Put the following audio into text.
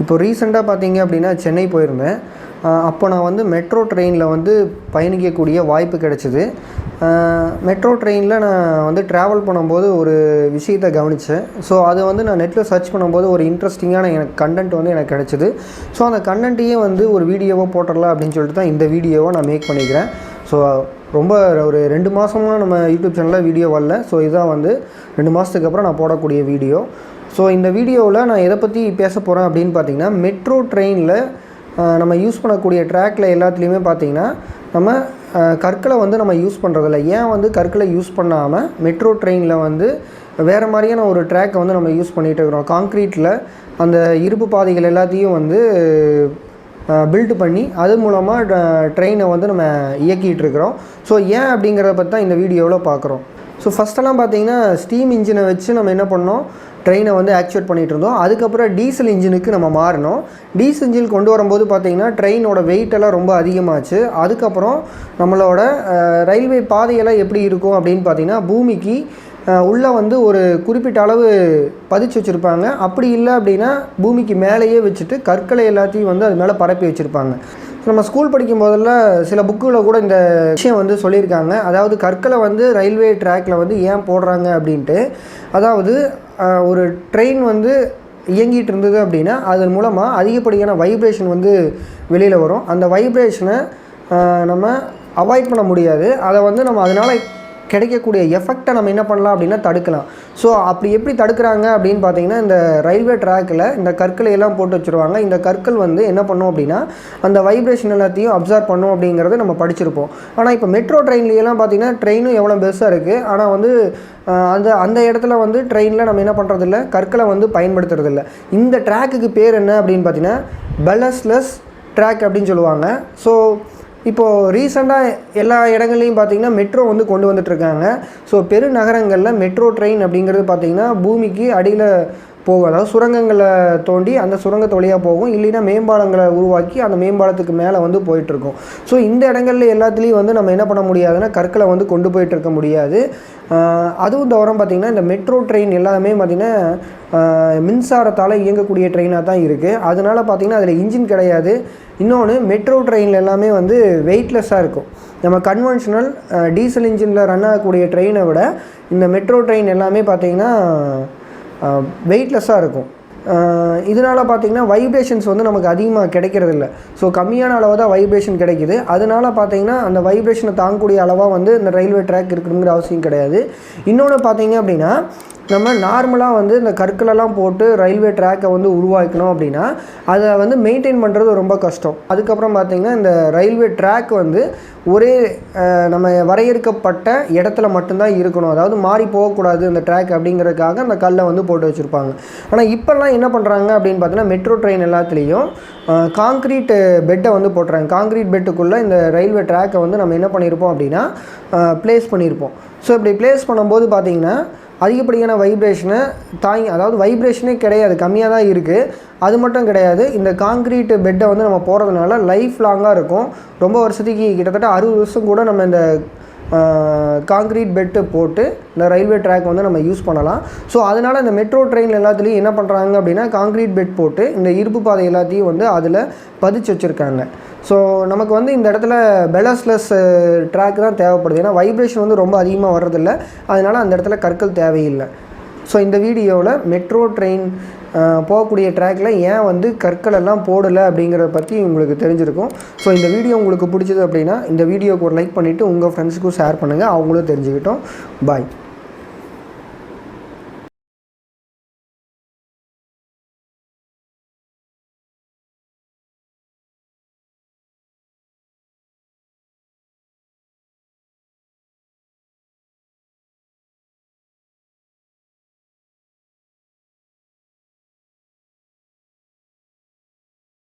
இப்போ ரீசெண்டாக பார்த்தீங்க அப்படின்னா சென்னை போயிருந்தேன். அப்போ நான் வந்து மெட்ரோ ட்ரெயினில் வந்து பயணிக்கக்கூடிய வாய்ப்பு கிடைச்சிது. மெட்ரோ ட்ரெயினில் நான் வந்து ட்ராவல் பண்ணும்போது ஒரு விஷயத்தை கவனித்தேன். ஸோ அதை வந்து நான் நெட்டில் சர்ச் பண்ணும்போது ஒரு இன்ட்ரெஸ்டிங்கான எனக்கு கண்டென்ட் வந்து எனக்கு கிடச்சிது. ஸோ அந்த கண்டென்ட்டையே வந்து ஒரு வீடியோவாக போட்டுடலாம் அப்படின்னு சொல்லிட்டு தான் இந்த வீடியோவை நான் மேக் பண்ணிக்கிறேன். ஸோ ரொம்ப ஒரு 2 மாதமாக நம்ம யூடியூப் சேனலில் வீடியோ வரல. ஸோ இதுதான் வந்து 2 மாதத்துக்கு அப்புறம் நான் போடக்கூடிய வீடியோ. ஸோ இந்த வீடியோவில் நான் எதை பற்றி பேச போகிறேன் அப்படின்னு பார்த்தீங்கன்னா, மெட்ரோ ட்ரெயினில் நம்ம யூஸ் பண்ணக்கூடிய ட்ராக்கில் எல்லாத்துலேயுமே பார்த்திங்கன்னா நம்ம கற்களை வந்து நம்ம யூஸ் பண்ணுறதில்ல. ஏன் வந்து கற்களை யூஸ் பண்ணாமல் மெட்ரோ ட்ரெயினில் வந்து வேறு மாதிரியான ஒரு ட்ராக்கை வந்து நம்ம யூஸ் பண்ணிகிட்டு இருக்கிறோம். காங்க்ரீட்டில் அந்த இருப்பு பாதைகள் எல்லாத்தையும் வந்து பில்டு பண்ணி அது மூலமாக ட்ரெயினை வந்து நம்ம இயக்கிட்டு இருக்கிறோம். ஸோ ஏன் அப்படிங்கிறத பற்றி தான் இந்த வீடியோவில் பார்க்குறோம். ஸோ ஃபஸ்ட்டெல்லாம் பார்த்திங்கன்னா ஸ்டீம் இன்ஜினை வச்சு நம்ம என்ன பண்ணோம், ட்ரெயினை வந்து ஆக்சுவேட் பண்ணிகிட்டு இருந்தோம். அதுக்கப்புறம் டீசல் இன்ஜினுக்கு நம்ம மாறினோம். டீசல் இன்ஜின் கொண்டு வரும்போது பார்த்திங்கன்னா ட்ரெயினோட வெயிட்டெல்லாம் ரொம்ப அதிகமாச்சு. அதுக்கப்புறம் நம்மளோட ரயில்வே பாதையெல்லாம் எப்படி இருக்கும் அப்படின்னு பார்த்திங்கன்னா, பூமிக்கு உள்ளே வந்து ஒரு குறிப்பிட்ட அளவு பதிச்சு வச்சுருப்பாங்க. அப்படி இல்லை அப்படின்னா பூமிக்கு மேலேயே வச்சுட்டு கற்களை எல்லாத்தையும் வந்து அது மேலே பரப்பி வச்சுருப்பாங்க. நம்ம ஸ்கூல் படிக்கும் போதெல்லாம் சில புக்குகளில் கூட இந்த விஷயம் வந்து சொல்லியிருக்காங்க. அதாவது கற்களை வந்து ரயில்வே ட்ராக்கில் வந்து ஏன் போடுறாங்க அப்படின்ட்டு. அதாவது ஒரு ட்ரெயின் வந்து இயங்கிட்டு இருந்தது அப்படின்னா அதன் மூலமாக அதிகப்படியான வைப்ரேஷன் வந்து வெளியில் வரும். அந்த வைப்ரேஷனை நம்ம அவாய்ட் பண்ண முடியாது. அதை வந்து நம்ம அதனால் கிடைக்கக்கூடிய எஃபெக்டை நம்ம என்ன பண்ணலாம் அப்படின்னா தடுக்கலாம். ஸோ அப்படி எப்படி தடுக்கிறாங்க அப்படின்னு பார்த்தீங்கன்னா, இந்த ரயில்வே ட்ராக்கில் இந்த கற்களை எல்லாம் போட்டு வச்சுருவாங்க. இந்த கற்கள் வந்து என்ன பண்ணும் அப்படின்னா அந்த வைப்ரேஷன் எல்லாத்தையும் அப்சர்வ் பண்ணும் அப்படிங்கிறத நம்ம படிச்சிருப்போம். ஆனால் இப்போ மெட்ரோ ட்ரெயின்லாம் பார்த்திங்கன்னா ட்ரெயினும் எவ்வளோ பெருசாக இருக்குது. ஆனால் வந்து அந்த இடத்துல வந்து ட்ரெயினில் நம்ம என்ன பண்ணுறதில்ல, கற்களை வந்து பயன்படுத்துறதில்ல. இந்த ட்ராக்குக்கு பேர் என்ன அப்படின்னு பார்த்தீங்கன்னா பல்லஸ்லெஸ் ட்ராக் அப்படின்னு சொல்லுவாங்க. ஸோ இப்போது ரீசெண்டாக எல்லா இடங்கள்லையும் பார்த்திங்கன்னா மெட்ரோ வந்து கொண்டு வந்துட்டுருக்காங்க. ஸோ பெருநகரங்களில் மெட்ரோ ட்ரெயின் அப்படிங்கிறது பார்த்திங்கன்னா பூமிக்கு அடியில் போகும். அதாவது சுரங்கங்களை தோண்டி அந்த சுரங்கத்து வழியாக போகும். இல்லைன்னா மேம்பாலங்களை உருவாக்கி அந்த மேம்பாலத்துக்கு மேலே வந்து போயிட்டுருக்கும். ஸோ இந்த இடங்களில் எல்லாத்துலேயும் வந்து நம்ம என்ன பண்ண முடியாதுன்னா கற்களை வந்து கொண்டு போயிட்டுருக்க முடியாது. அதுவும் தவிர பார்த்திங்கன்னா இந்த மெட்ரோ ட்ரெயின் எல்லாமே பார்த்திங்கன்னா மின்சாரத்தால் இயங்கக்கூடிய ட்ரெயினாக தான் இருக்குது. அதனால் பார்த்திங்கன்னா அதில் இன்ஜின் கிடையாது. இன்னொன்று மெட்ரோ ட்ரெயினில் எல்லாமே வந்து வெயிட்லெஸ்ஸாக இருக்கும். நம்ம கன்வென்ஷனல் டீசல் இன்ஜினில் ரன் ஆகக்கூடிய ட்ரெயினை விட இந்த மெட்ரோ ட்ரெயின் எல்லாமே பார்த்திங்கன்னா வெயிட்லெஸ்ஸாக இருக்கும். இதனால் பார்த்திங்கன்னா வைப்ரேஷன்ஸ் வந்து நமக்கு அதிகமாக கிடைக்கிறதில்ல. ஸோ கம்மியான அளவு தான் வைப்ரேஷன் கிடைக்கிது. அதனால் பார்த்திங்கன்னா அந்த வைப்ரேஷனை தாங்கக்கூடிய அளவாக வந்து இந்த ரயில்வே ட்ராக் இருக்கணுங்கிற அவசியம் கிடையாது. இன்னொன்று பார்த்திங்க அப்படின்னா, நம்ம நார்மலாக வந்து இந்த கற்களெல்லாம் போட்டு ரயில்வே ட்ராக்கை வந்து உருவாக்கணும் அப்படின்னா அதை வந்து மெயின்டைன் பண்ணுறது ரொம்ப கஷ்டம். அதுக்கப்புறம் பார்த்திங்கன்னா இந்த ரயில்வே ட்ராக் வந்து ஒரே நம்ம வரையறுக்கப்பட்ட இடத்துல மட்டும்தான் இருக்கணும். அதாவது மாறி போகக்கூடாது அந்த ட்ராக் அப்படிங்கிறதுக்காக அந்த கல்லை வந்து போட்டு வச்சுருப்பாங்க. ஆனால் இப்போல்லாம் என்ன பண்ணுறாங்க அப்படின்னு பார்த்தீங்கன்னா, மெட்ரோ ட்ரெயின் எல்லாத்துலேயும் காங்க்ரீட் பெட்டை வந்து போட்டுறாங்க. காங்க்ரீட் பெட்டுக்குள்ளே இந்த ரயில்வே ட்ராக்கை வந்து நம்ம என்ன பண்ணியிருப்போம் அப்படின்னா ப்ளேஸ் பண்ணியிருப்போம். ஸோ இப்படி ப்ளேஸ் பண்ணும்போது பார்த்திங்கன்னா அதிகப்படியான வைப்ரேஷனை அதாவது வைப்ரேஷனே கிடையாது, கம்மியாக தான் இருக்குது. அது மட்டும் கிடையாது, இந்த காங்க்ரீட் பெட்டை வந்து நம்ம போகிறதுனால லைஃப் லாங்காக இருக்கும். ரொம்ப வருஷத்துக்கு கிட்டத்தட்ட 60 வருஷம் கூட நம்ம இந்த காங்க்ரீட் பெட்டு போட்டு இந்த ரயில்வே ட்ராக் வந்து நம்ம யூஸ் பண்ணலாம். ஸோ அதனால் இந்த மெட்ரோ ட்ரெயின் எல்லாத்துலேயும் என்ன பண்ணுறாங்க அப்படின்னா காங்க்ரீட் பெட் போட்டு இந்த இருப்பு பாதை எல்லாத்தையும் வந்து அதில் பதிச்சு வச்சுருக்காங்க. ஸோ நமக்கு வந்து இந்த இடத்துல பெல்லஸ்லெஸ் ட்ராக் தான் தேவைப்படுது. ஏன்னா வைப்ரேஷன் வந்து ரொம்ப அதிகமாக வர்றதில்ல. அதனால் அந்த இடத்துல கற்கள் தேவையில்லை. ஸோ இந்த வீடியோவில் மெட்ரோ ட்ரெயின் போகக்கூடிய ட்ராக்கில் ஏன் வந்து கற்கள் எல்லாம் போடலை அப்படிங்கிறத பற்றி உங்களுக்கு தெரிஞ்சிருக்கும். ஸோ இந்த வீடியோ உங்களுக்கு பிடிச்சது அப்படின்னா இந்த வீடியோவுக்கு ஒரு லைக் பண்ணிவிட்டு உங்கள் ஃப்ரெண்ட்ஸுக்கும் ஷேர் பண்ணுங்கள், அவங்களும் தெரிஞ்சுக்கிட்டோம். பாய்.